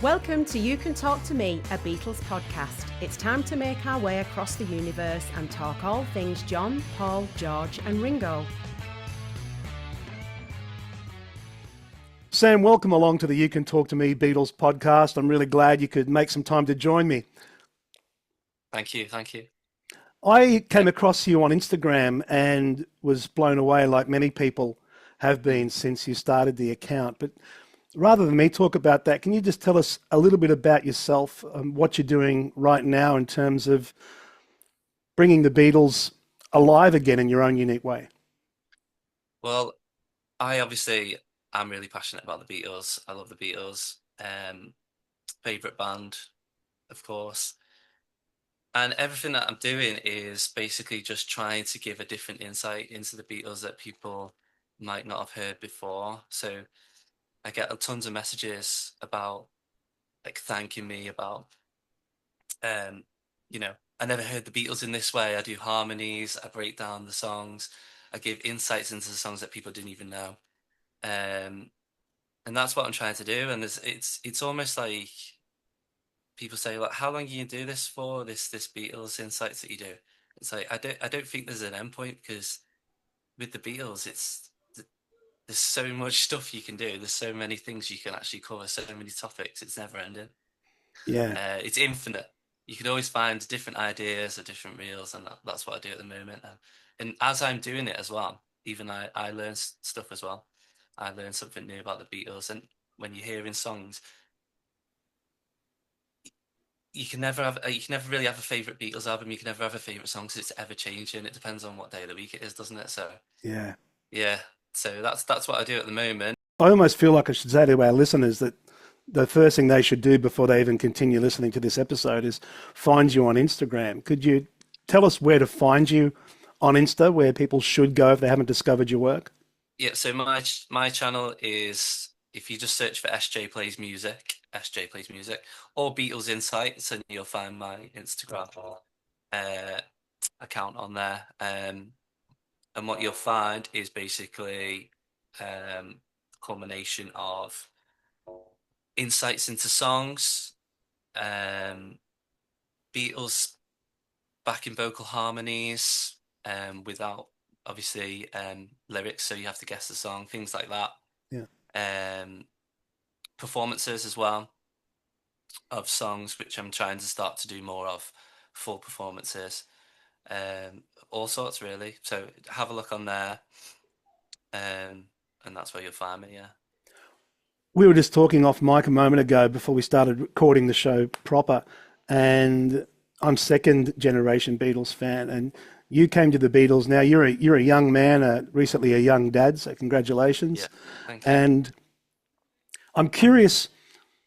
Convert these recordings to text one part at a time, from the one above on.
Welcome to You Can Talk to Me, a Beatles podcast. It's time to make our way across the universe and talk all things John, Paul, George and Ringo. Sam, welcome along to the You Can Talk to Me Beatles podcast. I'm really glad you could make some time to join me. Thank you. I came across you on Instagram and was blown away, like many people have been since you started the account. But rather than me talk about that, can you just tell us a little bit about yourself, what you're doing right now in terms of bringing the Beatles alive again in your own unique way? Well, I'm really passionate about the Beatles. I love the Beatles. Favorite band, of course. And everything that I'm doing is basically just trying to give a different insight into the Beatles that people might not have heard before. So I get tons of messages about like thanking me about um, I never heard the Beatles in this way. I do harmonies, I break down the songs, I give insights into the songs that people didn't even know. Um, and that's what I'm trying to do. And it's almost like people say, like, how long can you do this for? This Beatles insights that you do. It's like I don't think there's an end point because with the Beatles, there's so much stuff you can do. There's so many things you can actually cover, so many topics. It's never ending. Yeah. It's infinite. You can always find different ideas or different reels, and that's what I do at the moment. And as I'm doing it as well, even I learn stuff as well. I learn something new about the Beatles, and when you're hearing songs, you can never really have a favorite Beatles album. You can never have a favorite song because it's ever changing. It depends on what day of the week it is, doesn't it? So Yeah. yeah, so that's what I do at the moment. I almost feel like I should say to our listeners that the first thing they should do before they even continue listening to this episode is find you on Instagram. Could you tell us where to find you on Insta, where people should go if they haven't discovered your work? Yeah, so my channel is, if you just search for SJ Plays Music, or Beatles Insights, and you'll find my Instagram uh, account on there. And what you'll find is basically a culmination of insights into songs, um, Beatles backing vocal harmonies, without obviously lyrics, so you have to guess the song, things like that. Yeah. Um, Performances as well of songs, which I'm trying to start to do more of, full performances, all sorts really. So have a look on there, and that's where you'll find me. Yeah. We were just talking off mic a moment ago before we started recording the show proper, and I'm second generation Beatles fan, and you came to the Beatles. Now you're a young man, recently a young dad, so congratulations. Yeah. Thank you. And I'm curious,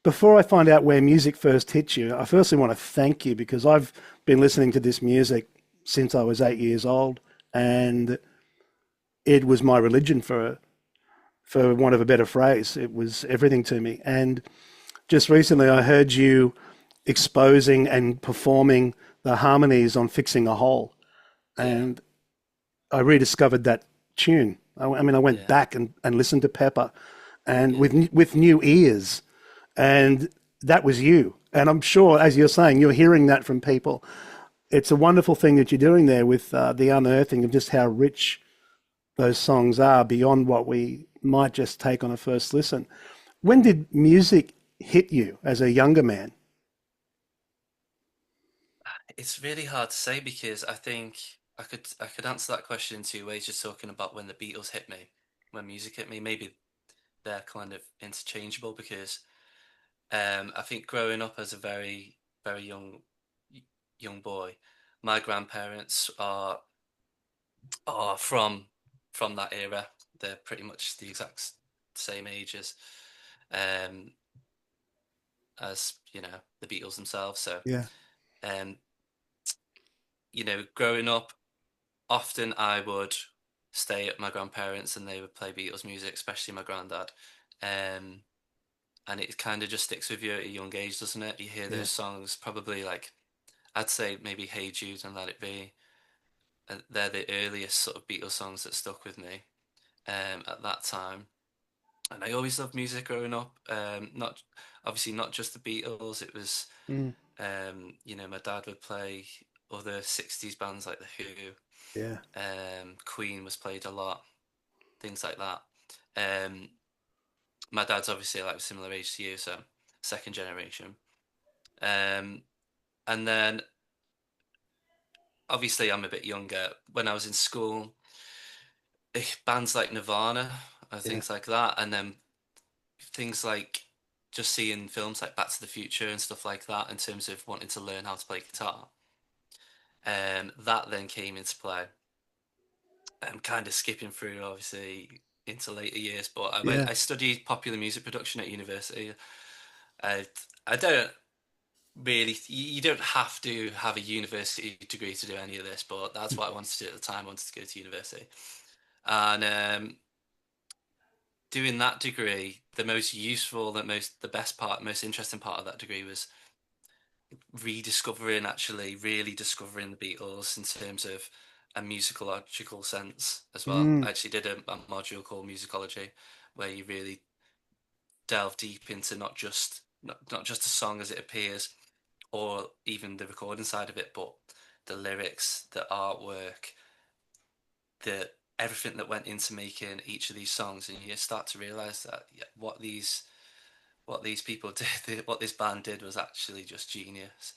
before I find out where music first hit you, I firstly want to thank you because I've been listening to this music since I was 8 years old, and it was my religion for want of a better phrase. It was everything to me. And just recently I heard you exposing and performing the harmonies on Fixing a Hole. And I rediscovered that tune. I mean, I went back and listened to Pepper and with new ears. And that was you. And I'm sure, as you're saying, you're hearing that from people. It's a wonderful thing that you're doing there with the unearthing of just how rich those songs are beyond what we might just take on a first listen. When did music hit you as a younger man? It's really hard to say because I think I could answer that question in two ways. Just talking about when the Beatles hit me, when music hit me. Maybe they're kind of interchangeable because I think growing up as a very young boy, my grandparents are from that era. They're pretty much the exact same ages um, as the Beatles themselves. So Yeah. um, growing up, often I would stay at my grandparents and they would play Beatles music, especially my granddad. Um, and it kind of just sticks with you at a young age, doesn't it? You hear Yeah. those songs, probably like I'd say maybe "Hey Jude" and "Let It Be." They're the earliest sort of Beatles songs that stuck with me at that time. And I always loved music growing up. Not obviously not just the Beatles. It was Mm, my dad would play other '60s bands like the Who. yeah, Queen was played a lot, things like that. Um, my dad's obviously like a similar age to you, so second generation. Um, and then obviously I'm a bit younger. When I was in school, bands like Nirvana and yeah, things like that, and then things like just seeing films like Back to the Future and stuff like that in terms of wanting to learn how to play guitar. That then came into play. I'm kind of skipping through, obviously, into later years, but yeah. I studied popular music production at university. I, I don't really, you don't have to have a university degree to do any of this, but that's what I wanted to do at the time. I wanted to go to university. And doing that degree, the most useful, the best part, most interesting part of that degree was rediscovering, actually, really discovering the Beatles in terms of a musicological sense as well. Mm, I actually did a module called musicology, where you really delve deep into not just a song as it appears, or even the recording side of it, but the lyrics, the artwork, the everything that went into making each of these songs, and you start to realize that yeah, what these people did, what this band did was actually just genius.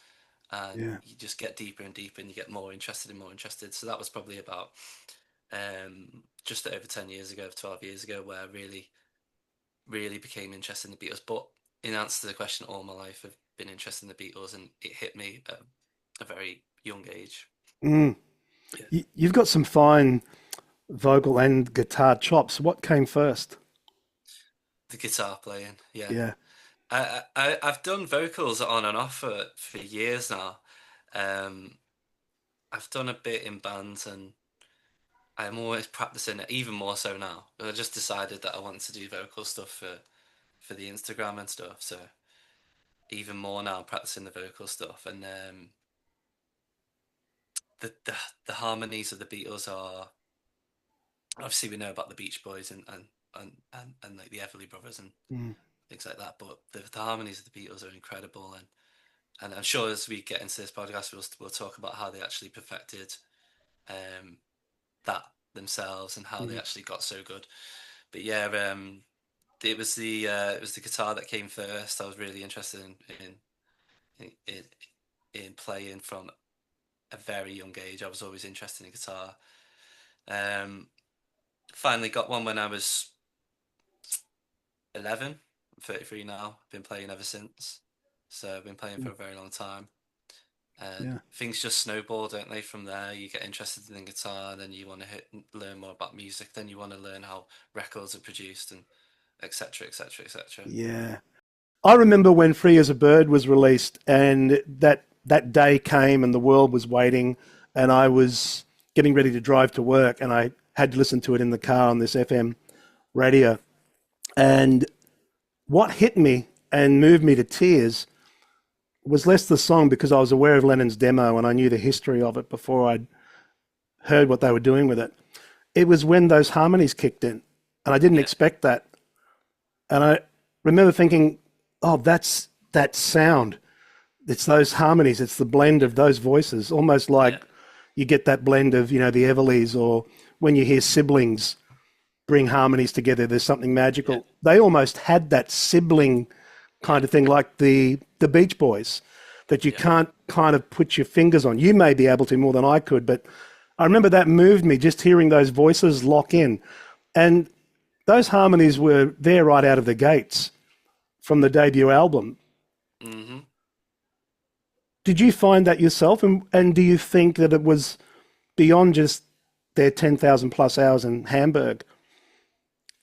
And yeah. you just get deeper and deeper, and you get more interested and more interested. So that was probably about just over 10 years ago, 12 years ago, where I really became interested in the Beatles. But in answer to the question, all my life I've been interested in the Beatles, and it hit me at a very young age. Mm. Yeah. You've got some fine vocal and guitar chops. What came first? The guitar playing, yeah. Yeah, I've done vocals on and off for years now. Um, I've done a bit in bands, and I'm always practicing it, even more so now. I just decided that I want to do vocal stuff for the Instagram and stuff, so even more now I'm practicing the vocal stuff. And the the harmonies of the Beatles are obviously, we know about the Beach Boys and like the Everly Brothers and mm, things like that, but the harmonies of the Beatles are incredible. And I'm sure as we get into this podcast, we'll talk about how they actually perfected um, that themselves and how they mm, actually got so good. But yeah, it was the guitar that came first. I was really interested in in, in playing from a very young age. I was always interested in guitar. Um, Finally got one when I was 11. I'm 33 now. I've been playing ever since. So I've been playing for mm, a very long time. And yeah. things just snowball, don't they? From there, you get interested in the guitar, and then you want to learn more about music. Then you want to learn how records are produced, and etc. etc. etc. Yeah. I remember when Free as a Bird was released, and that day came, and the world was waiting, and I was getting ready to drive to work, and I had to listen to it in the car on this FM radio. And what hit me and moved me to tears was less the song, because I was aware of Lennon's demo and I knew the history of it before I'd heard what they were doing with it. It was when those harmonies kicked in, and I didn't Yeah, expect that. And I remember thinking, oh, that's that sound. It's those harmonies. It's the blend of those voices, almost yeah, like you get that blend of, the Everlys, or when you hear siblings bring harmonies together, there's something yeah, magical. They almost had that sibling yeah, kind of thing, like the Beach Boys, that you yeah, can't kind of put your fingers on. You may be able to more than I could, but I remember that moved me, just hearing those voices lock in. And those harmonies were there right out of the gates from the debut album. hmm Did you find that yourself? And do you think that it was beyond just their 10,000 plus hours in Hamburg?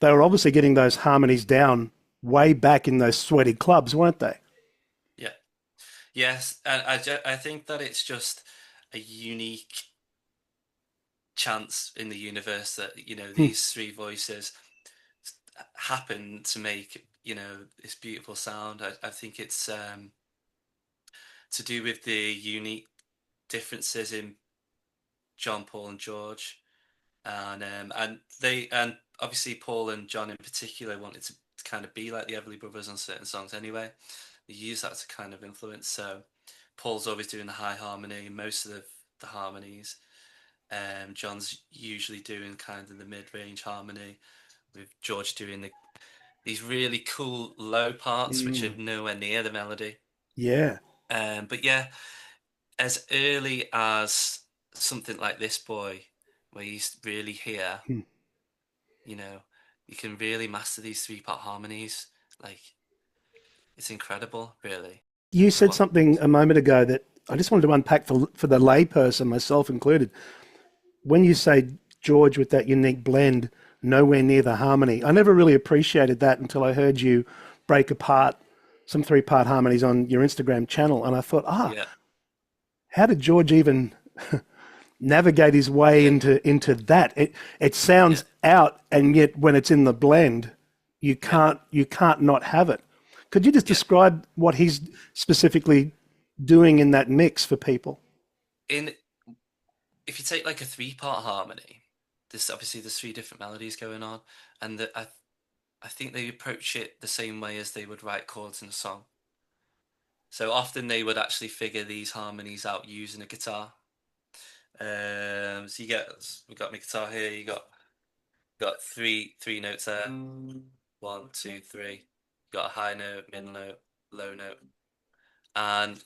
They were obviously getting those harmonies down way back in those sweaty clubs, weren't they? yeah. Yes, and I think that it's just a unique chance in the universe that Hmm. these three voices happen to make this beautiful sound. I think it's to do with the unique differences in John, Paul, and George, and obviously Paul and John in particular wanted to to kind of be like the Everly Brothers on certain songs anyway. They use that to kind of influence. So Paul's always doing the high harmony, most of the harmonies. John's usually doing kind of the mid-range harmony, with George doing these really cool low parts, which are Mm. nowhere near the melody. Yeah. But yeah, as early as something like This Boy, where you really hear, Hmm. you know, you can really master these three-part harmonies. Like, it's incredible, really. You With said what? something a moment ago that I just wanted to unpack for the layperson, myself included. When you say George with that unique blend, nowhere near the harmony, I never really appreciated that until I heard you break apart some three-part harmonies on your Instagram channel, and I thought, Yeah, how did George even navigate his way yeah, into that? It yeah, sounds out, and yet when it's in the blend, yeah, you can't not have it. Could you just yeah. describe what he's specifically doing in that mix for people? In If you take like a three-part harmony, there's three different melodies going on, and I think they approach it the same way as they would write chords in a song. So often they would actually figure these harmonies out using a guitar. So we've got my guitar here. You got three notes there. One, two, three. You got a high note, middle note, low note, and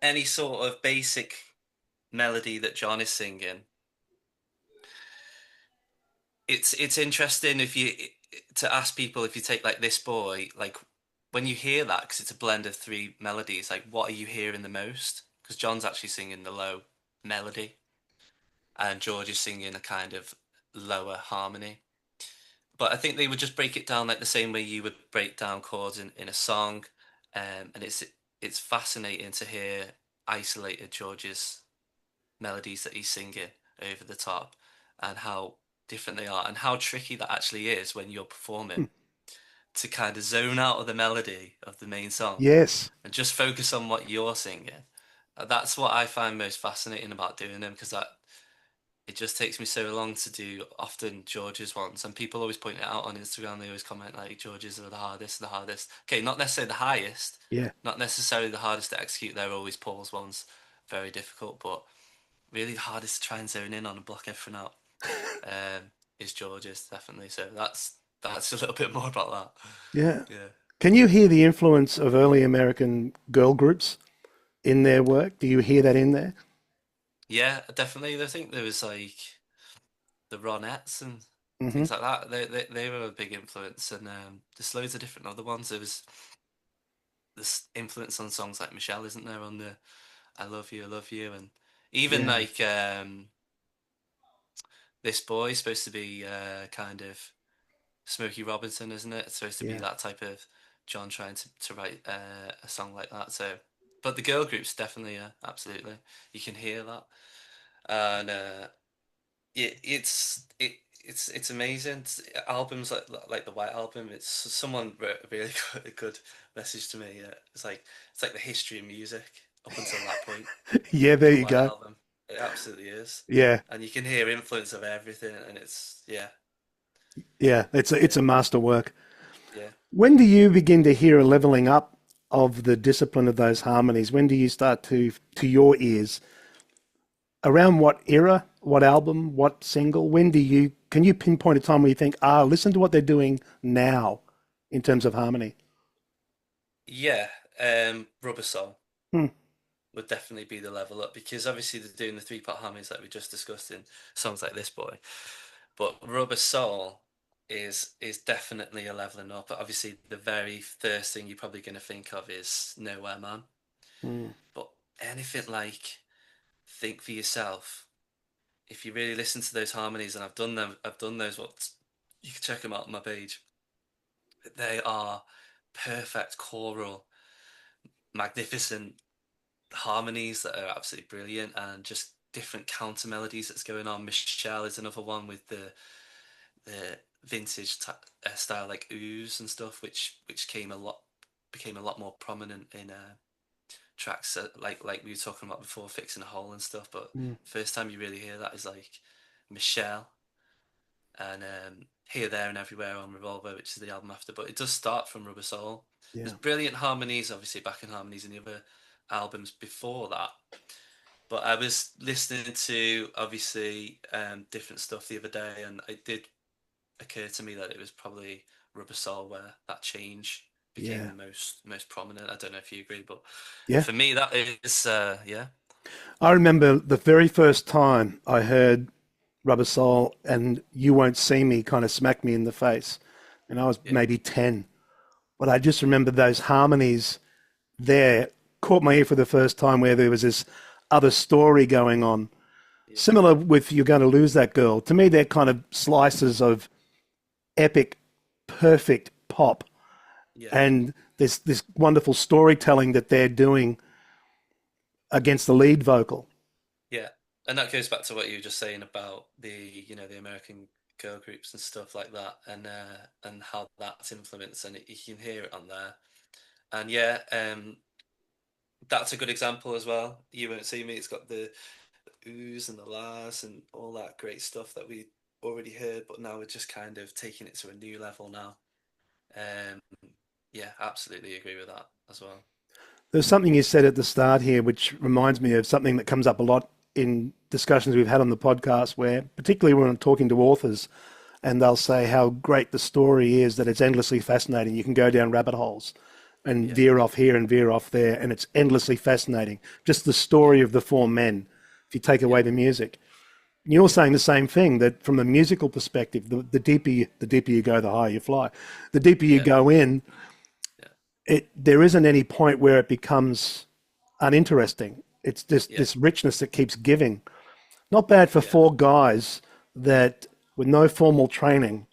any sort of basic melody that John is singing. It's interesting if you to ask people, if you take like This Boy, like when you hear that, because it's a blend of three melodies, like what are you hearing the most? Because John's actually singing the low melody, and George is singing a kind of lower harmony. But I think they would just break it down like the same way you would break down chords in a song, and it's fascinating to hear isolated George's melodies that he's singing over the top, and how different they are, and how tricky that actually is when you're performing, to kind of zone out of the melody of the main song Yes. and just focus on what you're singing. That's what I find most fascinating about doing them, because that it just takes me so long to do often George's ones, and people always point it out on Instagram. They always comment like George's are the hardest. Okay, not necessarily the highest, Yeah. not necessarily the hardest to execute. They're always Paul's ones, very difficult, but really the hardest to try and zone in on and block everything out. Is George's, definitely. So that's a little bit more about Yeah. that. Yeah. Can you hear the influence of early American girl groups in their work? Do you hear that in there? Yeah, definitely. I think there was like the Ronettes and Hmm. things like that. They were a big influence, and there's loads of different other ones. There was this influence on songs like Michelle, isn't there? On the I Love You," and even Yeah. like This Boy is supposed to be kind of Smokey Robinson, isn't it? It's supposed to be Yeah. that type of John trying to write a song like that. So, but the girl groups definitely, yeah, absolutely. You can hear that, and it's amazing. Albums like the White Album. It's someone wrote a really good message to me. It's like the history of music up until that point. Yeah, there The you White go. Album. It absolutely is, Yeah. and you can hear influence of everything, and it's yeah, Yeah. It's yeah, a masterwork. yeah. When do you begin to hear a leveling up of the discipline of those harmonies? When do you start to your ears? Around what era, what album, what single? When do you can you pinpoint a time where you think, listen to what they're doing now in terms of harmony? Yeah, Rubber Soul Hmm. would definitely be the level up, because obviously they're doing the three-part harmonies like we just discussed in songs like This Boy. But Rubber Soul is definitely a leveling up. Obviously, the very first thing you're probably going to think of is Nowhere Man. Hmm. But anything like Think for Yourself, if you really listen to those harmonies, and I've done those. What you can check them out on my page. They are perfect choral, magnificent harmonies that are absolutely brilliant, and just different counter melodies that's going on. Michelle is another one with the vintage style like ooze and stuff, which became a lot more prominent in tracks like we were talking about before, Fixing a Hole and stuff. But Hmm. first time you really hear that is like Michelle, and Here, There, and Everywhere on Revolver, which is the album after, but it does start from Rubber Soul. There's Yeah. brilliant harmonies, obviously, backing harmonies in the other albums before that. But I was listening to obviously different stuff the other day, and it did occur to me that it was probably Rubber Soul where that change became Yeah. the most prominent. I don't know if you agree, but Yeah. for me, that is yeah, I remember the very first time I heard Rubber Soul and You Won't See Me kind of smacked me in the face. And I was yeah, maybe 10. But I just remember those harmonies there caught my ear for the first time where there was this other story going on. yeah, Similar with You're Going to Lose That Girl. To me, they're kind of slices of epic, perfect pop. yeah, And this wonderful storytelling that they're doing against the lead vocal. yeah. And that goes back to what you were just saying about the American girl groups and stuff like that, and how that's influenced, and you can hear it on there. And yeah, that's a good example as well. You Won't See Me. It's got the oohs and the lahs and all that great stuff that we already heard, but now we're just kind of taking it to a new level now. Um, yeah, absolutely agree with that as well. There's something you said at the start here, which reminds me of something that comes up a lot in discussions we've had on the podcast, where particularly when I'm talking to authors, and they'll say how great the story is, that it's endlessly fascinating. You can go down rabbit holes and Yeah, veer off here and veer off there, and it's endlessly fascinating. Just the yeah, story of the four men, if you take yeah, away the music. You're yeah, saying the same thing, that from a musical perspective, the deeper you go, the higher you fly. The deeper you yeah, go in, yeah, there isn't any point where it becomes uninteresting. It's this yeah, this richness that keeps giving. Not bad for yeah, four guys that with no formal training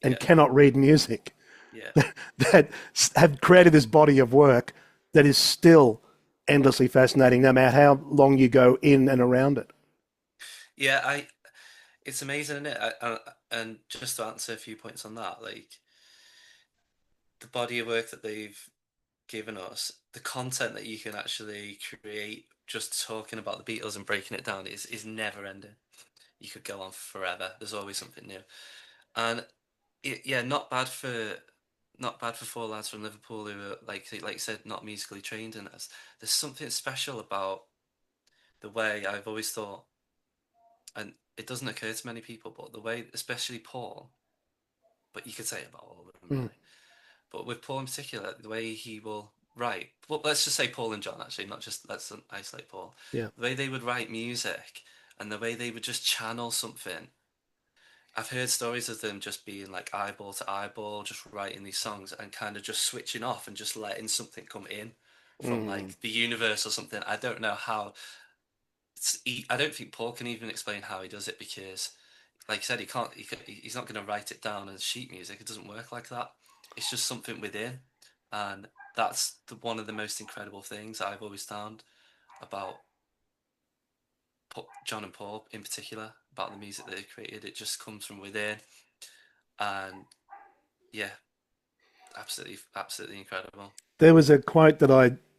and yeah, cannot read music yeah, that have created this body of work that is still endlessly fascinating, no matter how long you go in and around it. yeah. It's amazing, isn't it? And just to answer a few points on that, like the body of work that they've given us, the content that you can actually create just talking about the Beatles and breaking it down is never ending. You could go on forever. There's always something new. And yeah, not bad for four lads from Liverpool who are like you said, not musically trained in us. There's something special about the way I've always thought, and it doesn't occur to many people, but the way, especially Paul, but you could say it about all of them Mm, really. But with Paul in particular, the way he will write, well, let's just say Paul and John actually, not just let's isolate Paul. yeah. The way they would write music and the way they would just channel something. I've heard stories of them just being like eyeball to eyeball, just writing these songs and kind of just switching off and just letting something come in from Mm, like the universe or something. I don't know how. I don't think Paul can even explain how he does it because, like I said, he can't. He's not going to write it down as sheet music. It doesn't work like that. It's just something within, and that's one of the most incredible things I've always found about John and Paul in particular, about the music that they've created. It just comes from within, and yeah, absolutely, absolutely incredible. There was a quote that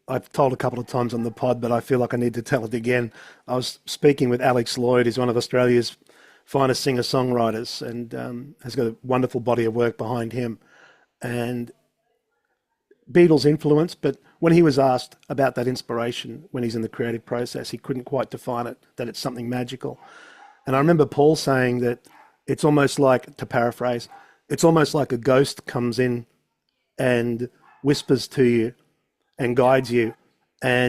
I've told a couple of times on the pod, but I feel like I need to tell it again. I was speaking with Alex Lloyd, who's one of Australia's finest singer-songwriters, and has got a wonderful body of work behind him. And Beatles influence, but when he was asked about that inspiration when he's in the creative process, he couldn't quite define it, that it's something magical. And I Mm, remember Paul saying that it's almost like, to paraphrase, it's almost like a ghost comes in and whispers to you and yeah, guides you.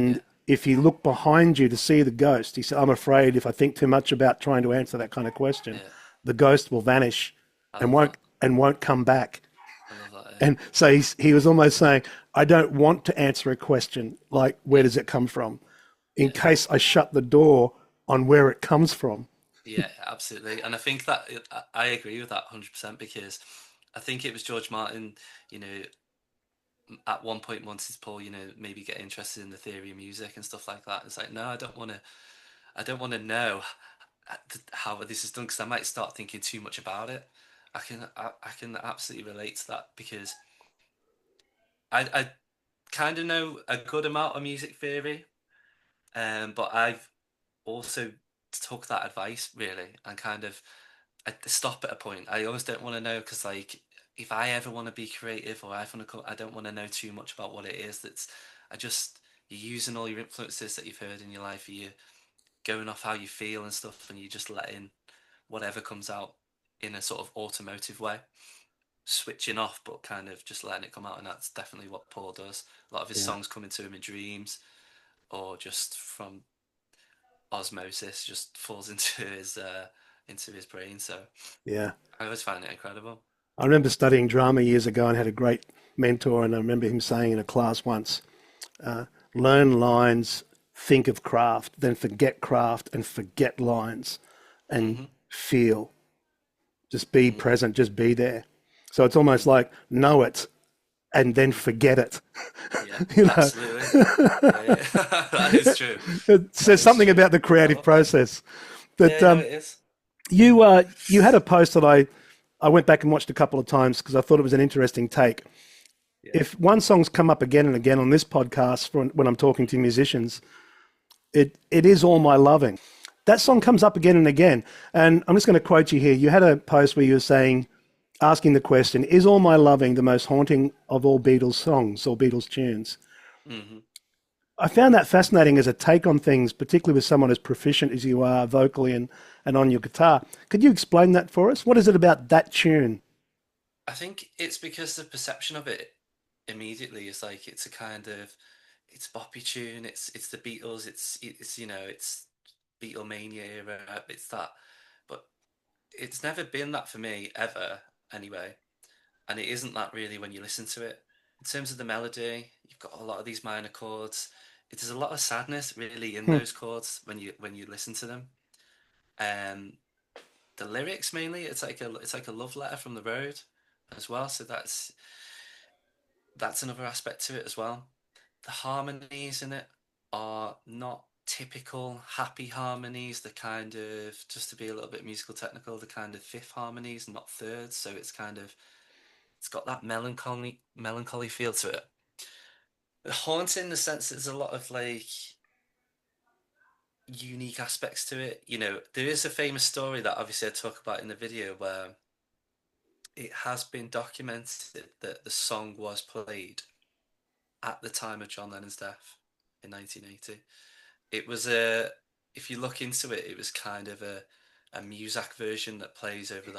yeah, And if you look behind you to see the ghost, he said, I'm afraid if I think too much about trying to answer that kind of question, yeah. the ghost will vanish I and love won't that. and won't come back. I love that. Yeah, And so he was almost saying, I don't want to answer a question like, where yeah, does it come from? In yeah. case I shut the door on where it comes from. Yeah, absolutely. And I think that I agree with that 100% because I think it was George Martin, you know, at one point wanted Paul, maybe get interested in the theory of music and stuff like that. It's like, no, I don't want to know how this is done because I might start thinking too much about it. I can absolutely relate to that because I kind of know a good amount of music theory, but I've also took that advice really and kind of I stop at a point. I always don't want to know because, like, if I ever want to be creative or I want to, I don't want to know too much about what it is. I just you're using all your influences that you've heard in your life. You're going off how you feel and stuff, and you just letting whatever comes out in a sort of automotive way, switching off, but kind of just letting it come out. And that's definitely what Paul does. A lot of his Yeah, songs come into him in dreams, or just from osmosis, just falls into his brain. So yeah. I always find it incredible. I remember studying drama years ago and had a great mentor, and I remember him saying in a class once, uh, learn lines, think of craft, then forget craft and forget lines and Hmm. feel. Just be Hmm. present, just be there. So it's almost like know it and then Hmm. forget it. Yeah, you know, absolutely. Yeah, yeah. That is true. it That says is something true. about the I creative love that. process. But Yeah, no, it is. you had a post that I went back and watched a couple of times because I thought it was an interesting take. Yeah. If one song's come up again and again on this podcast when I'm talking to musicians, it is All My Loving. That song comes up again and again. And I'm just going to quote you here. You had a post where you were saying, asking the question, is All My Loving the most haunting of all Beatles songs or Beatles tunes? Hmm. I found that fascinating as a take on things, particularly with someone as proficient as you are vocally and on your guitar. Could you explain that for us? What is it about that tune? I think it's because the perception of it immediately is like it's a kind of it's boppy tune. It's the Beatles. It's it's Beatlemania era. It's that, but it's never been that for me ever anyway. And it isn't that really when you listen to it. In terms of the melody, you've got a lot of these minor chords. There's a lot of sadness really in Hmm. those chords when you listen to them. Um, the lyrics mainly, it's like a love letter from the road as well. So that's another aspect to it as well. The harmonies in it are not typical happy harmonies. The kind of just to be a little bit musical technical, the kind of fifth harmonies, not thirds. So it's got that melancholy feel to it. Haunting in the sense there's a lot of like unique aspects to it. There is a famous story that obviously I talk about in the video where it has been documented that the song was played at the time of John Lennon's death in 1980. It was if you look into it, it was kind of a Muzak version that plays over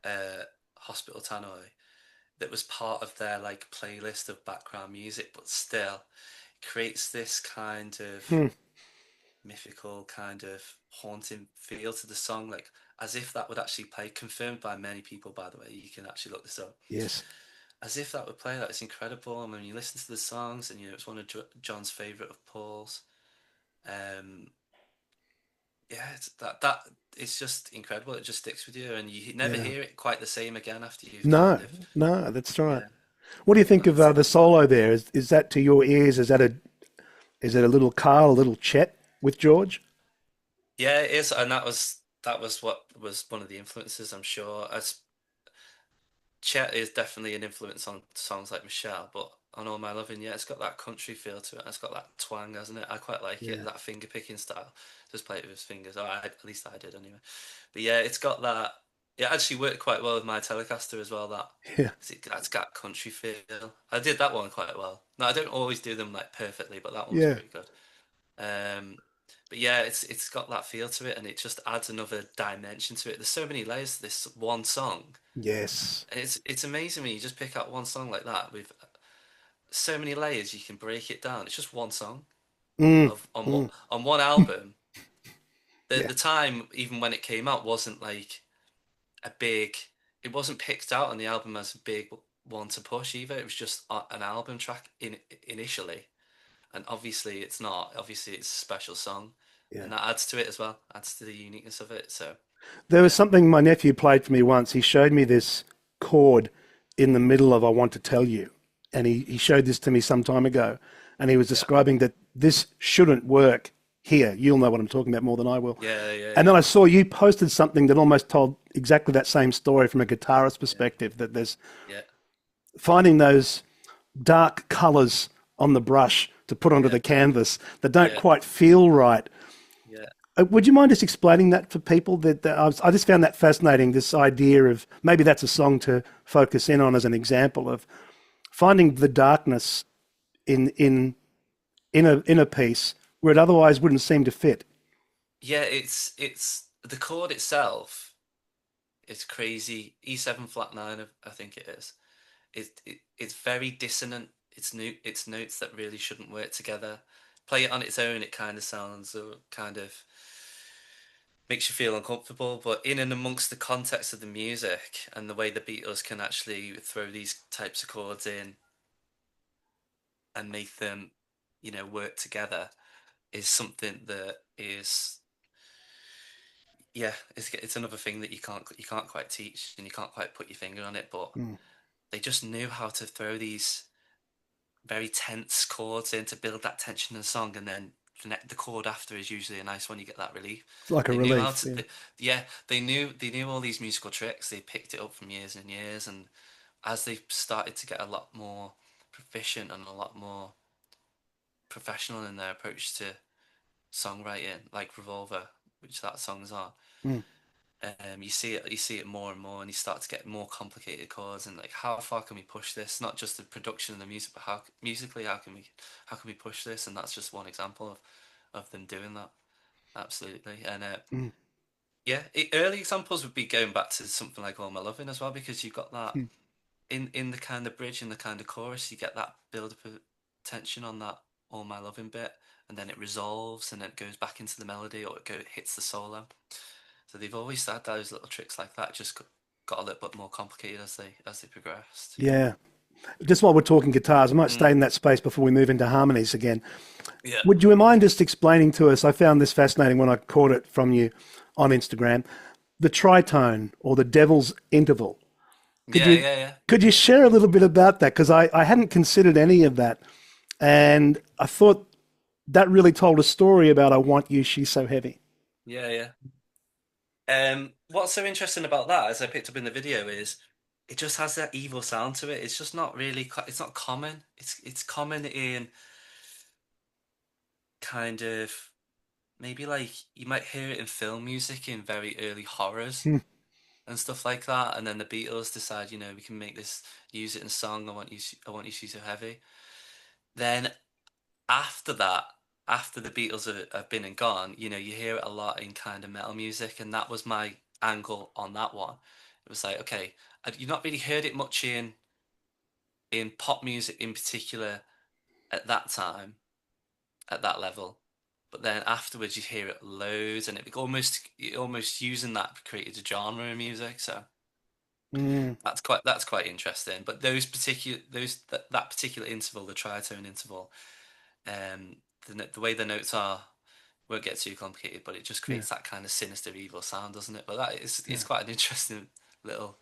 the hospital tannoy that was part of their like playlist of background music, but still creates this kind of Hmm. mythical, kind of haunting feel to the song, like as if that would actually play, confirmed by many people, by the way. You can actually look this up. Yes. As if that would play, that is incredible. And when you listen to the songs, and it's one of John's favorite of Paul's. Um, yeah, it's just incredible. It just sticks with you, and you never Yeah. hear it quite the same again after you've kind No, of no, that's right. yeah. What do you think of That's the solo there? Is that to your ears? Is it a little Carl, a little Chet with George? yeah, it is, and that was what was one of the influences, I'm sure. As Chet is definitely an influence on songs like Michelle, but on All My Loving, yeah, it's got that country feel to it. It's got that twang, hasn't it? I quite like it, Yeah. that finger picking style. Just play it with his fingers. At least I did anyway. But yeah, it's got that. It actually worked quite well with my Telecaster as well. Yeah. 'Cause that's got country feel. I did that one quite well. No, I don't always do them like perfectly, but that one was Yeah. pretty good. Um, but yeah, it's got that feel to it, and it just adds another dimension to it. There's so many layers to this one song, Yes. and it's amazing when you just pick out one song like that with so many layers. You can break it down. It's just one song Mm. of Mm. on one album. The Yeah. the time even when it came out wasn't like a big. It wasn't picked out on the album as a big one to push either. It was just an album track initially, and obviously it's not. Obviously it's a special song, Yeah. and that adds to it as well. Adds to the uniqueness of it. So There was yeah, something my nephew played for me once. He showed me this chord in the middle of I Want to Tell You. And he showed this to me some time ago. And he was yeah, describing that this shouldn't work here. You'll know what I'm talking about more than I will. yeah, yeah, And then yeah, I saw you posted something that almost told exactly that same story from a guitarist yeah, perspective, that there's yeah, finding those dark colors on the brush to put onto yeah, the canvas that don't yeah, quite feel right. yeah. Would you mind just explaining that for people? I just found that fascinating. This idea of maybe that's a song to focus in on as an example of finding the darkness in a piece where it otherwise wouldn't seem to fit. Yeah, it's the chord itself is crazy. E7 flat nine, I think it is. It's very dissonant. It's notes that really shouldn't work together. Play it on its own, it kind of sounds kind of makes you feel uncomfortable. But in and amongst the context of the music and the way the Beatles can actually throw these types of chords in and make them, work together is something that is, yeah, it's another thing that you can't quite teach and you can't quite put your finger on it. But Mm. they just knew how to throw these very tense chords in to build that tension in the song, and then the chord after is usually a nice one. You get that relief. It's like a They knew how relief. to, Yeah. yeah, they knew all these musical tricks. They picked it up from years and years, and as they started to get a lot more proficient and a lot more professional in their approach to songwriting, like Revolver, which that song's on, Mm. you see it more and more, and you start to get more complicated chords, and like how far can we push this? Not just the production and the music, but how musically how can we push this? And that's just one example of them doing that. Absolutely, and Mm. yeah, early examples would be going back to something like All My Loving as well, because you've got that Mm. in the kind of bridge and the kind of chorus, you get that build up of tension on that All My Loving bit, and then it resolves, and then it goes back into the melody, or hits the solo. So they've always had those little tricks like that. Just got a little bit more complicated as they progressed. Yeah. Just while we're talking guitars, I might Mm. stay in that space before we move into harmonies again. Yeah. Would you mind just explaining to us? I found this fascinating when I caught it from you on Instagram. The tritone or the devil's interval. Could Yeah, you yeah, yeah. could you share a little bit about that? Because I hadn't considered any of that, and I thought that really told a story about I want you. She's so heavy. Yeah, yeah. What's so interesting about that, as I picked up in the video, is it just has that evil sound to it. It's just not really. It's not common. It's common in kind of maybe like you might hear it in film music in very early horrors Hmm. and stuff like that. And then the Beatles decide, we can make this, use it in song. I want you, she's so heavy. Then after that, after the Beatles have been and gone, you hear it a lot in kind of metal music, and that was my angle on that one. It was like, okay, you've not really heard it much in pop music in particular at that time, at that level. But then afterwards, you hear it loads, and it almost using that created a genre in music. So Mm. that's quite interesting. But that particular interval, the tritone interval, the way the notes are won't get too complicated, but it just Yeah. creates that kind of sinister, evil sound, doesn't it? But that is Yeah. it's quite an interesting little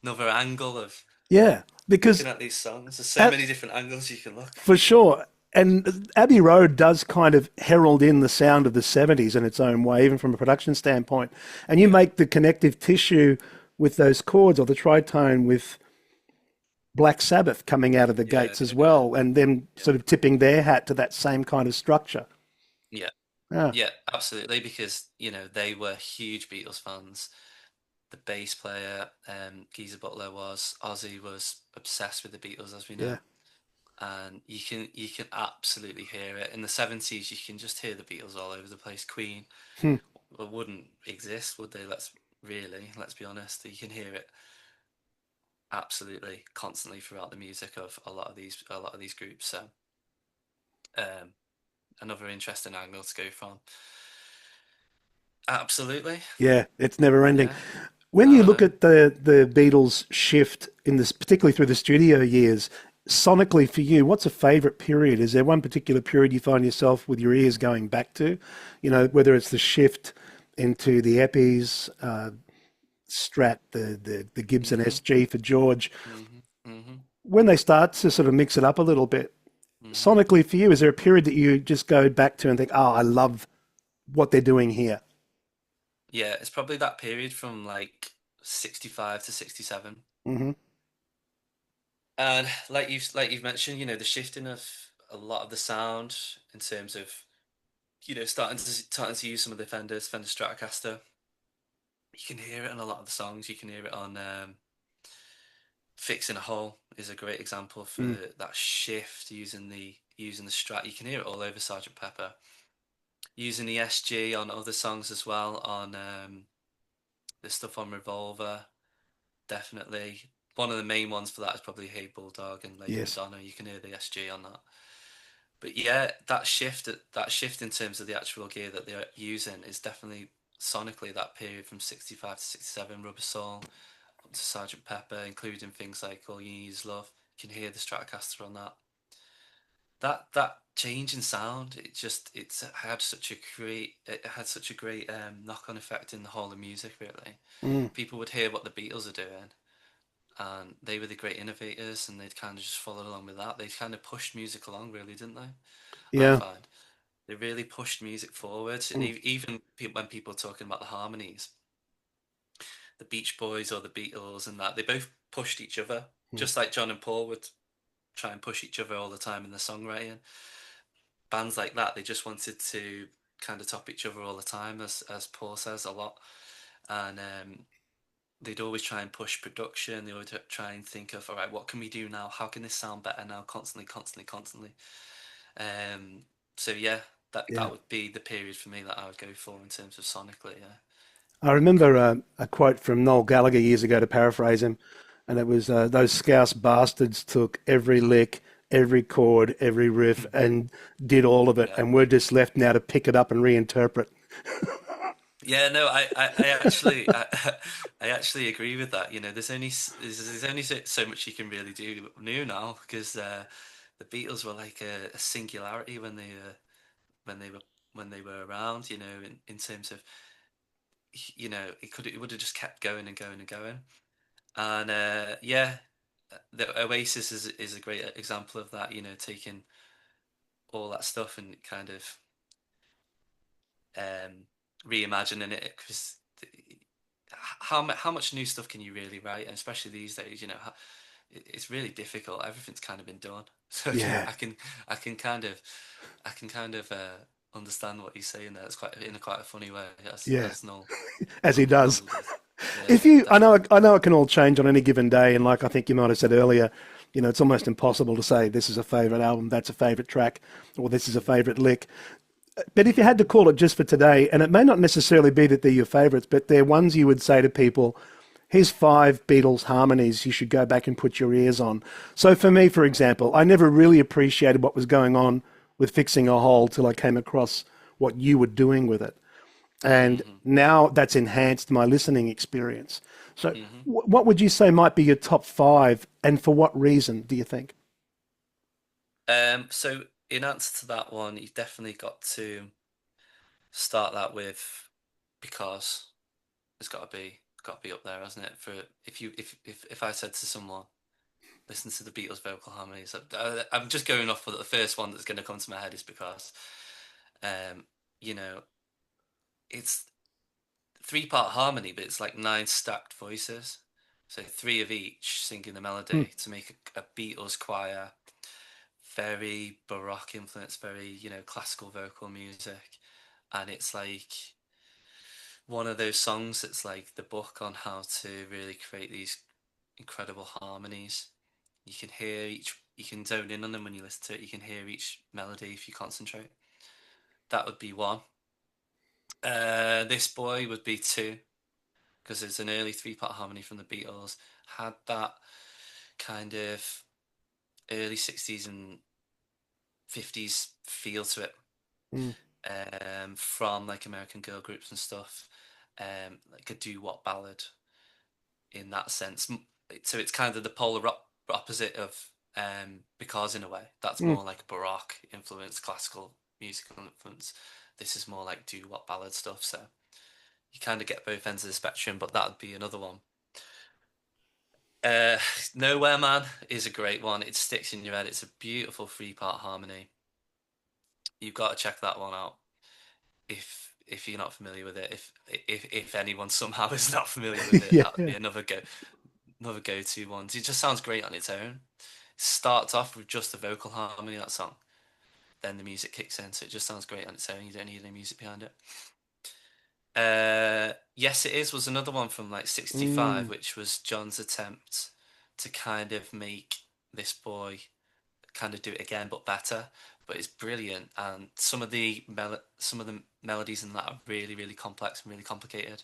another angle of Yeah. looking Because at these songs. There's so at, many different angles you can look. for sure. And Abbey Road does kind of herald in the sound of the 70s in its own way, even from a production standpoint. And you Yeah, make the connective tissue with those chords or the tritone with Black Sabbath coming out of the yeah, gates as yeah, well, and them yeah, sort of tipping their hat to that same kind of structure. yeah, Yeah. yeah, absolutely. Because they were huge Beatles fans. The bass player, Geezer Butler was. Ozzy was obsessed with the Beatles, as we Yeah. know. And you can absolutely hear it. In the 70s, you can just hear the Beatles all over the place. Queen Hmm. wouldn't exist, would they? Let's be honest. You can hear it absolutely constantly throughout the music of a lot of these groups. So, um, another interesting angle to go from. Absolutely, Yeah, it's never ending. yeah. When No, you I look know. at the Beatles shift in this, particularly through the studio years, sonically for you, what's a favorite period? Is there one particular period you find yourself with your ears going back to? Whether it's the shift into the Eppies, Strat, the Gibson Mhm, SG for George, mhm, mhm, when they start to sort of mix it up a little bit, mhm. sonically for you, is there a period that you just go back to and think, oh, I love what they're doing here? Yeah, it's probably that period from like 65 to 67. Hmm. And like you've mentioned, the shifting of a lot of the sound in terms of starting to use some of the Fender Stratocaster. You can hear it on a lot of the songs. You can hear it on "Fixing a Hole" is a great example for Mm. that shift using the Strat. You can hear it all over Sergeant Pepper. Using the SG on other songs as well on the stuff on Revolver. Definitely. One of the main ones for that is probably Hey Bulldog and Lady Yes. Madonna. You can hear the SG on that. But yeah, that shift in terms of the actual gear that they're using is definitely sonically that period from 65 to 67, Rubber Soul up to Sergeant Pepper, including things like All You Need Is Love. You can hear the Stratocaster on that. That change in sound, it had such a great knock-on effect in the whole of music, really. Mm. People would hear what the Beatles are doing, and they were the great innovators, and they'd kind of just followed along with that. They kind of pushed music along, really, didn't they? I Yeah. find they really pushed music forward, and Mm. even when people are talking about the harmonies, the Beach Boys or the Beatles, and that they both pushed each other, Mm. just like John and Paul would try and push each other all the time in the songwriting. Bands like that, they just wanted to kind of top each other all the time, as Paul says a lot, and they'd always try and push production. They would try and think of, all right, what can we do now? How can this sound better now? Constantly, constantly, constantly. Um, so yeah, that Yeah. that would be the period for me that I would go for in terms of sonically. Yeah, I remember a quote from Noel Gallagher years ago, to paraphrase him, and it was, "Those Scouse bastards took every lick, every chord, every riff, and did all of it, yeah, and we're just left now to pick it up and reinterpret." yeah. No, I actually agree with that. There's only so much you can really do new now because the Beatles were like a singularity when they were when they were around. In terms of it would have just kept going and going and going. And yeah, the Oasis is a great example of that. Taking all that stuff and kind of reimagining it because how much new stuff can you really write, and especially these days, it's really difficult. Everything's kind of been done, so Yeah. I can kind of understand what he's saying there. It's quite in a quite a funny way, Yeah. as As he does. Noel does. Yeah, If you, definitely. I know it can all change on any given day, and like I think you might have said earlier, it's almost impossible to say this is a favorite album, that's a favorite track, or this is a favorite lick. But if you had to call it just for today, and it may not necessarily be that they're your favorites, but they're ones you would say to people, here's 5 Beatles harmonies you should go back and put your ears on. So for me, for example, I never really appreciated what was going on with Fixing a Hole till I came across what you were doing with it. And Hmm. now that's enhanced my listening experience. So Hmm. what would you say might be your top 5, and for what reason do you think? So in answer to that one, you've definitely got to start that with because it's got to be up there, hasn't it? For if you if I said to someone, listen to the Beatles vocal harmonies, I'm just going off with the first one that's going to come to my head is because, um, you know, it's three-part harmony, but it's like nine stacked voices, so three of each singing the Hmm. melody to make a Beatles choir. Very baroque influence, very classical vocal music, and it's like one of those songs that's like the book on how to really create these incredible harmonies. You can zone in on them when you listen to it. You can hear each melody if you concentrate. That would be one. This Boy would be two because it's an early three-part harmony from the Beatles. Had that kind of early 60s and 50s feel to it, Mm. from like American girl groups and stuff, like a doo-wop ballad in that sense. So it's kind of the polar opposite of because in a way that's Mm. more like baroque influence, classical musical influence. This is more like doo-wop ballad stuff. So you kind of get both ends of the spectrum, but that would be another one. Uh, Nowhere Man is a great one. It sticks in your head. It's a beautiful three-part harmony. You've got to check that one out if you're not familiar with it. If anyone somehow is not familiar with it, that would Yeah. be another go-to one. It just sounds great on its own. It starts off with just the vocal harmony of that song, then the music kicks in. So it just sounds great on its own. You don't need any music behind it. Yes, It Is was another one from like 65, Mm. which was John's attempt to kind of make this boy kind of do it again, but better. But it's brilliant, and some of the melodies in that are really, really complex and really complicated.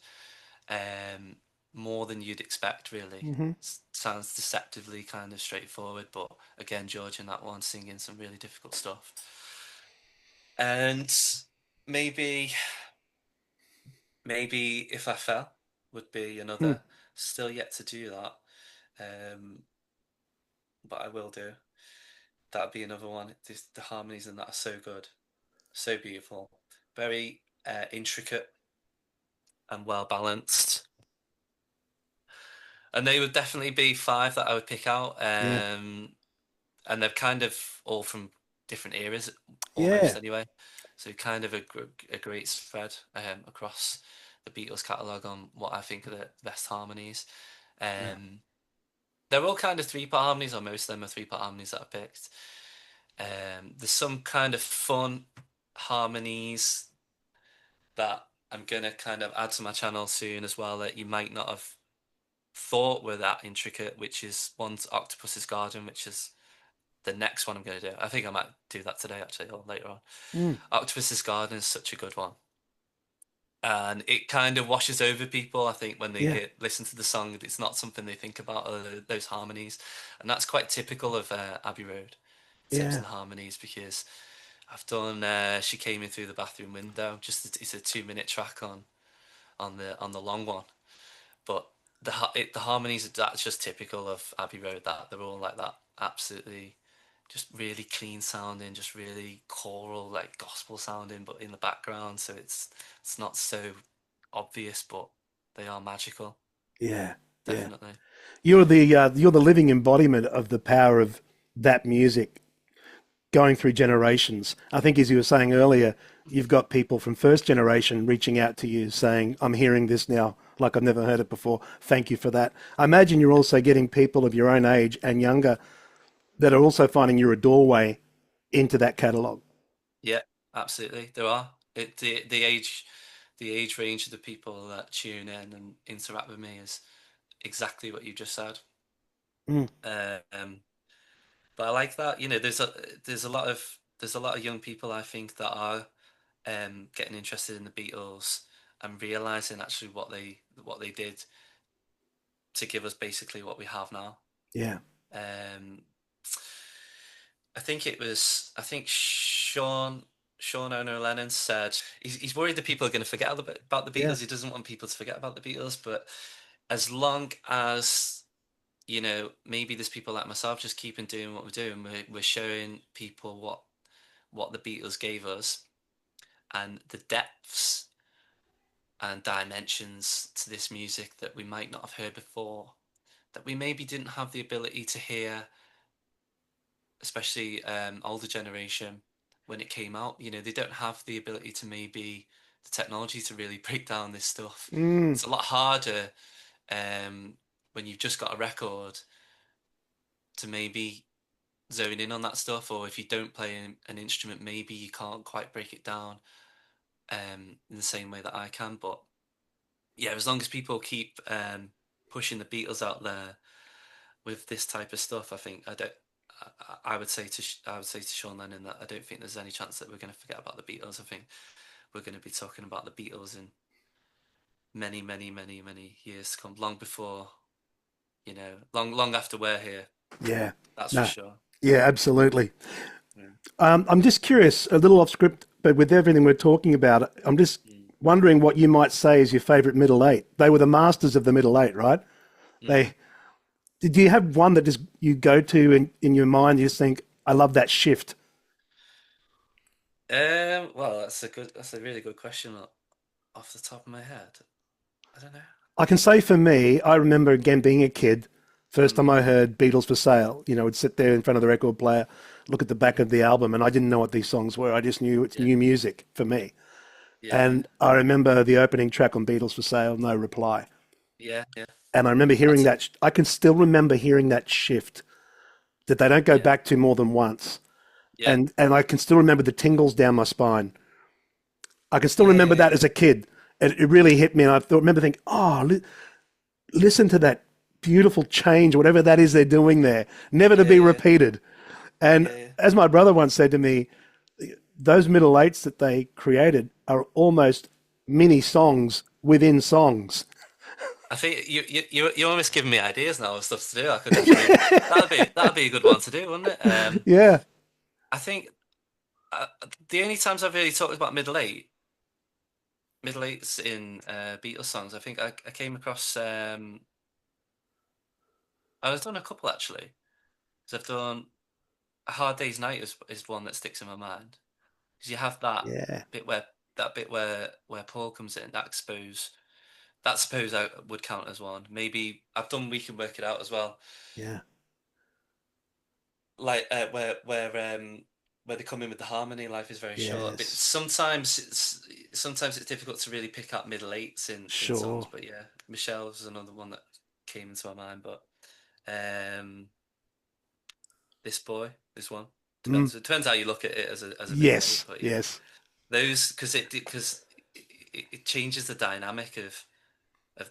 Um, More than you'd expect, really. Hmm. Sounds deceptively kind of straightforward, but again, George in that one singing some really difficult stuff. And maybe, maybe If I Fell would be Mm. another. Still yet to do that, but I will do. That'd be another one. The harmonies in that are so good, so beautiful, very intricate and well balanced. And they would definitely be five that I would pick out. Yeah. And they're kind of all from different eras, almost Yeah. anyway. So kind of a great spread across the Beatles catalogue on what I think are the best harmonies. Yeah. Um, they're all kind of three-part harmonies, or most of them are three-part harmonies that I picked. There's some kind of fun harmonies that I'm gonna kind of add to my channel soon as well that you might not have thought were that intricate, which is one's Octopus's Garden, which is the next one I'm going to do. I think I might do that today actually, or later on. Mm. Octopus's Garden is such a good one, and it kind of washes over people. I think when they Yeah. listen to the song, it's not something they think about those harmonies, and that's quite typical of Abbey Road in terms of Yeah. the harmonies because I've done She Came In Through the Bathroom Window. It's a 2 minute track on the long one, but the harmonies, that's just typical of Abbey Road. That they're all like that, absolutely, just really clean sounding, just really choral, like gospel sounding, but in the background. So it's not so obvious, but they are magical, Yeah. Yeah. definitely. You're the living embodiment of the power of that music going through generations. I think, as you were saying earlier, you've got people from first generation reaching out to you saying, I'm hearing this now like I've never heard it before. Thank you for that. I imagine you're also getting people of your own age and younger that are also finding you're a doorway into that catalogue. Yeah, absolutely. There are the age range of the people that tune in and interact with me is exactly what you just said. Mm, Um, but I like that. There's a lot of young people I think that are getting interested in the Beatles and realizing actually what they did to give us basically what we have now. yeah, Um, I think Sean Ono Lennon said he's worried that people are going to forget about the yeah, Beatles. He doesn't want people to forget about the Beatles, but as long as maybe there's people like myself just keeping doing what we're doing, we're showing people what the Beatles gave us and the depths and dimensions to this music that we might not have heard before, that we maybe didn't have the ability to hear, especially older generation when it came out. They don't have the ability to maybe the technology to really break down this stuff. mm, It's a lot harder um, when you've just got a record to maybe zone in on that stuff, or if you don't play an instrument, maybe you can't quite break it down in the same way that I can. But yeah, as long as people keep pushing the Beatles out there with this type of stuff, I think I don't. I would say to Sean Lennon that I don't think there's any chance that we're going to forget about the Beatles. I think we're going to be talking about the Beatles in many, many, many, many years to come, long before long after we're here. yeah. That's for No, sure. yeah, absolutely. Yeah. I'm just curious, a little off script, but with everything we're talking about, I'm just Mm. wondering what you might say is your favourite middle eight. They were the masters of the middle eight, right? Mm. They Did you have one that just you go to in your mind? You just think, I love that shift. Well, that's a really good question off the top of my head. I don't know. I can say for me, I remember again being a kid. First time Mm. I heard Beatles for Sale, I'd sit there in front of the record player, look at the back Mm. of the album, and I didn't know what these songs were. I just knew it's Yeah, new music for me. yeah, And I remember the opening track on Beatles for Sale, No Reply. yeah, yeah. And I remember hearing That's that. I can still remember hearing that shift that they don't go yeah, back to more than once. Yeah. and I can still remember the tingles down my spine. I can still Yeah, remember yeah, that yeah. as a kid. It really hit me, and remember thinking, "Oh, listen to that beautiful change, whatever that is they're doing there, never to Yeah, be yeah. repeated." And Yeah, yeah. as my brother once said to me, those middle eights that they created are almost mini songs within songs. I think you're almost giving me ideas now of stuff to do. I could definitely that'd be a good one to do, wouldn't it? Yeah, I think uh, the only times I've really talked about middle eights in Beatles songs, I think I came across. I've done a couple actually. Because I've done A Hard Day's Night is one that sticks in my mind. Because you have yeah, bit where that bit where Paul comes in. That suppose I would count as one. Maybe I've done We Can Work It Out as well. yeah, Like where they come in with the harmony. Life is very short. But yes, sometimes it's difficult to really pick up middle eights in songs. sure, But yeah, Michelle's is another one that came into my mind. But um, this boy, this one mm, depends. It depends how you look at it as a middle eight. yes, But yeah, yes, those because it changes the dynamic of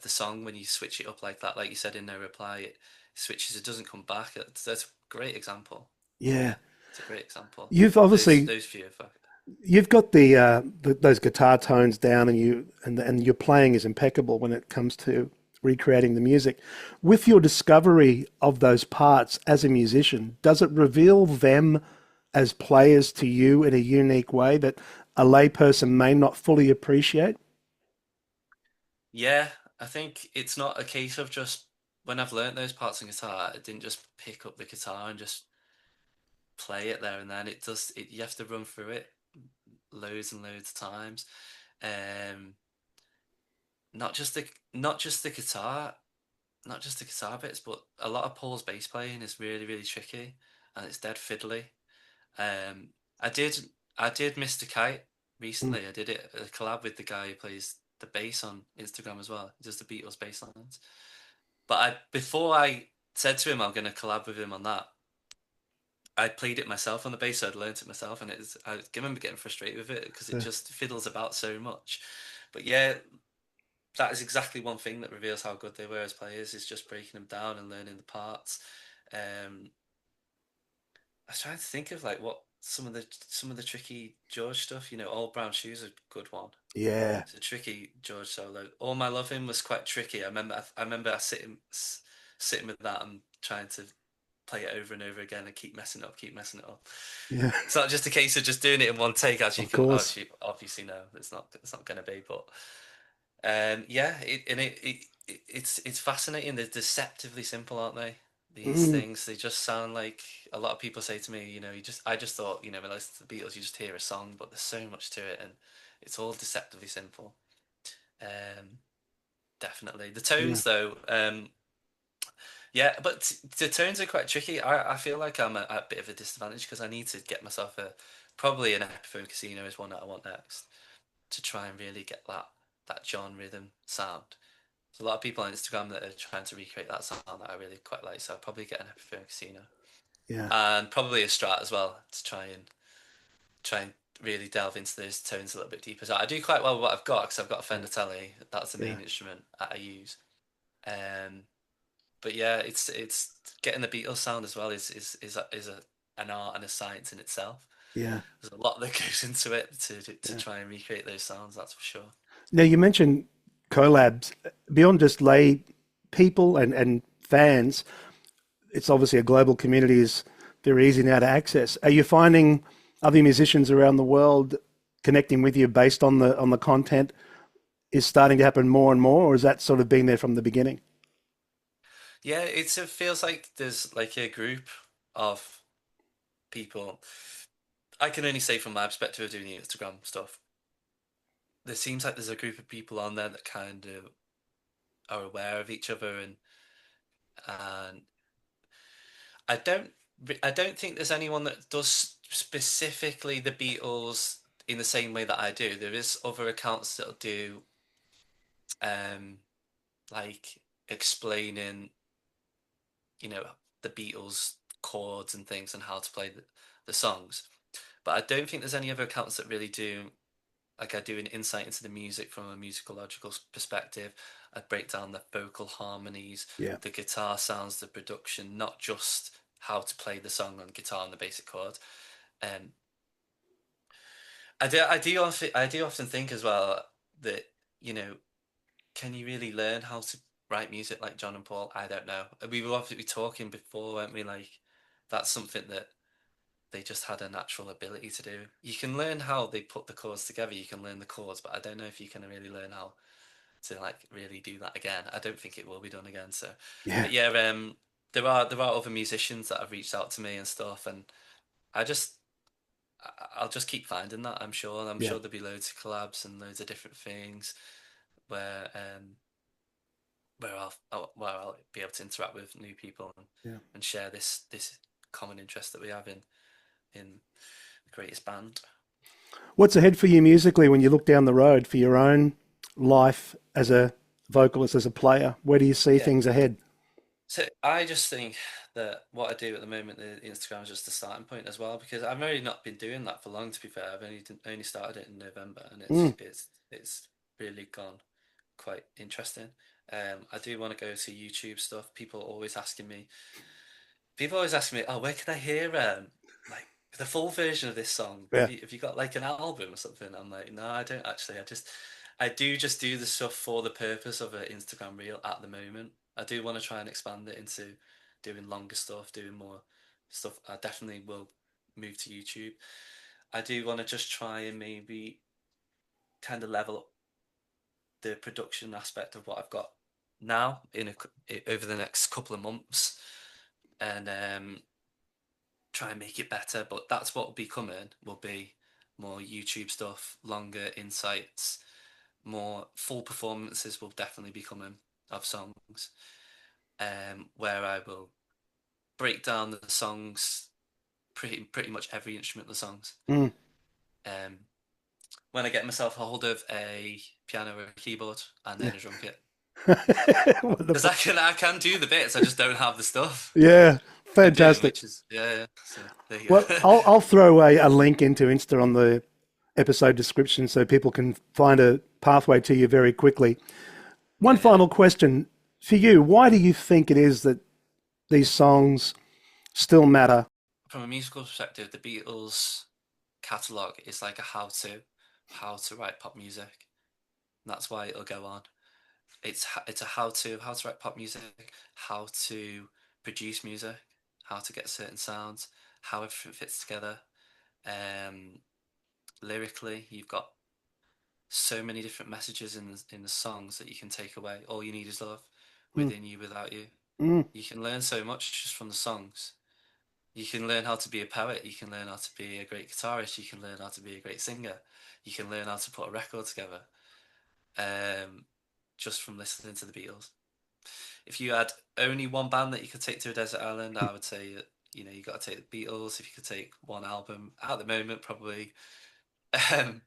the song when you switch it up like that. Like you said in No Reply, it switches. It doesn't come back. That's a great example. yeah. It's a great example. You've obviously Those few, in fact. you've got those guitar tones down, and and your playing is impeccable when it comes to recreating the music. With your discovery of those parts as a musician, does it reveal them as players to you in a unique way that a layperson may not fully appreciate? Yeah, I think it's not a case of just when I've learnt those parts on guitar, I didn't just pick up the guitar and just play it there and then. It does. You have to run through it loads and loads of times. Um, not just the guitar, not just the guitar bits, but a lot of Paul's bass playing is really really tricky and it's dead fiddly. Um, I did I did Mr. Kite Mm, recently. I did it a collab with the guy who plays the bass on Instagram as well. He does the Beatles bass lines. But before I said to him I'm going to collab with him on that, I played it myself on the bass. So I'd learned it myself, and I remember getting frustrated with it because it yeah, just fiddles about so much. But yeah, that is exactly one thing that reveals how good they were as players is just breaking them down and learning the parts. Um, I was trying to think of like what some of the tricky George stuff. You know, Old Brown Shoes is a good one. yeah, It's a tricky George solo. All My Loving was quite tricky. I remember sitting with that and trying to play it over and over again and keep messing it up, keep messing it up. yeah. It's not just a case of just doing it in one take, as you Of can course. obviously know. It's not going to be, but yeah, it's fascinating. They're deceptively simple, aren't they? These Mm, things they just sound like a lot of people say to me. You know, you just I just thought when I listen to the Beatles, you just hear a song, but there's so much to it, and it's all deceptively simple. Um, Definitely the yeah, tones though. Yeah, but the tones are quite tricky. I feel like I'm at a bit of a disadvantage because I need to get myself probably an Epiphone Casino is one that I want next to try and really get that John rhythm sound. There's a lot of people on Instagram that are trying to recreate that sound that I really quite like, so I'll probably get an Epiphone Casino yeah, and probably a Strat as well to try and really delve into those tones a little bit deeper. So I do quite well with what I've got because I've got a yeah, Fender Tele. That's the yeah, main instrument that I use. Um, but yeah, it's getting the Beatles sound as well an art and a science in itself. yeah, There's a lot that goes into it to yeah. try and recreate those sounds. That's for sure. Now you mentioned collabs beyond just lay people and fans. It's obviously a global community is very easy now to access. Are you finding other musicians around the world connecting with you based on the content is starting to happen more and more, or has that sort of been there from the beginning? Yeah, it feels like there's like a group of people. I can only say from my perspective of doing the Instagram stuff. There seems like there's a group of people on there that kind of are aware of each other and I don't think there's anyone that does specifically the Beatles in the same way that I do. There is other accounts that'll do um like explaining, you know, the Beatles chords and things and how to play the songs. But I don't think there's any other accounts that really do, like, I do an insight into the music from a musicological perspective. I break down the vocal harmonies, Yeah. the guitar sounds, the production, not just how to play the song on guitar and the basic chords. Um, I do often think as well that, you know, can you really learn how to write music like John and Paul? I don't know. We were obviously talking before, weren't we? Like, that's something that they just had a natural ability to do. You can learn how they put the chords together, you can learn the chords, but I don't know if you can really learn how to, like, really do that again. I don't think it will be done again. So, Yeah. but yeah, there are other musicians that have reached out to me and stuff, and I just I'll just keep finding that. I'm Yeah. sure there'll be loads of collabs and loads of different things where where I'll be able to interact with new people Yeah. and share this common interest that we have in the greatest band. What's ahead for you musically when you look down the road for your own life as a vocalist, as a player? Where do you see Yeah. things ahead? So I just think that what I do at the moment, the Instagram is just a starting point as well, because I've really not been doing that for long. To be fair, I've only started it in November, and Mm. it's really gone quite interesting. I do want to go to YouTube stuff. People always asking me, oh, where can I hear like the full version of this song? Yeah. Have you got like an album or something? I'm like, no, I don't actually. I do just do the stuff for the purpose of an Instagram reel at the moment. I do want to try and expand it into doing longer stuff, doing more stuff. I definitely will move to YouTube. I do want to just try and maybe kind of level up the production aspect of what I've got now over the next couple of months, and try and make it better. But that's what will be coming. Will be more YouTube stuff, longer insights, more full performances will definitely be coming of songs, where I will break down the songs, pretty much every instrument of the songs. Mm. Um, when I get myself a hold of a piano or a keyboard and then a drum kit, because I can do the bits, I just don't have the stuff Yeah, to do, fantastic. which is yeah. So there you Well, go. I'll throw a link into Insta on the episode description so people can find a pathway to you very quickly. One Yeah. final question for you. Why do you think it is that these songs still matter? From a musical perspective, the Beatles catalog is like a how to write pop music. And that's why it'll go on. It's a how to write pop music, how to produce music, how to get certain sounds, how everything fits together. Um, Lyrically, you've got so many different messages in the songs that you can take away. All you need is love, Mm. within you, without you. Mm. You can learn so much just from the songs. You can learn how to be a poet. You can learn how to be a great guitarist. You can learn how to be a great singer. You can learn how to put a record together. Just from listening to the Beatles. If you had only one band that you could take to a desert island, I would say you got to take the Beatles. If you could take one album at the moment, probably um,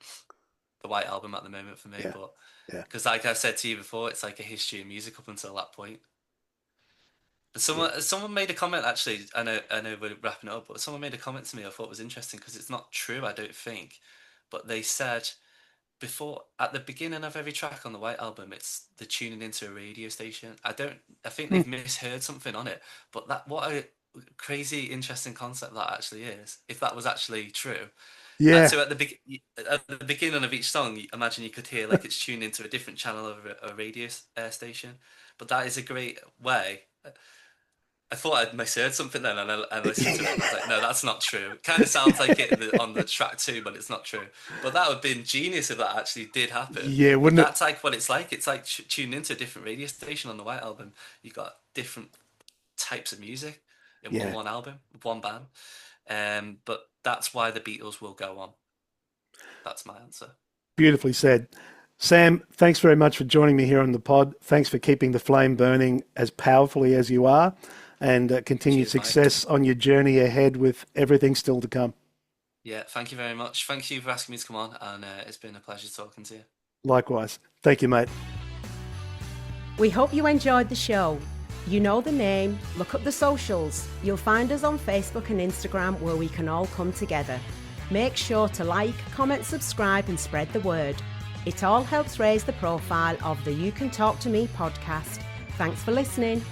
the White Album at the moment for me. Yeah, But yeah, because, like I said to you before, it's like a history of music up until that point. And yeah, someone made a comment actually. I know we're wrapping it up, but someone made a comment to me I thought was interesting because it's not true. I don't think, but they said before at the beginning of every track on the White Album, it's the tuning into a radio station. I think mm, they've misheard something on it, but that what a crazy interesting concept that actually is. If that was actually true, and yeah, so at the beginning of each song, imagine you could hear like it's tuned into a different channel of a radio station. But that is a great way. I thought I'd misheard something then, and I listened to it, and I was like, no, that's not true. It kind of sounds like it on the track too, but it's not true. But that would have been genius if that actually did happen. yeah, But wouldn't it? that's like what it's like. It's like tuning into a different radio station on the White Album. You've got different types of music on Yeah, one album, one band. But that's why the Beatles will go on. That's my answer. beautifully said. Sam, thanks very much for joining me here on the pod. Thanks for keeping the flame burning as powerfully as you are, and continued Cheers, Mike. success on your journey ahead with everything still to come. Yeah, thank you very much. Thank you for asking me to come on, and it's been a pleasure talking to you. Likewise. Thank you, mate. We hope you enjoyed the show. You know the name, look up the socials. You'll find us on Facebook and Instagram where we can all come together. Make sure to like, comment, subscribe and spread the word. It all helps raise the profile of the You Can Talk to Me podcast. Thanks for listening.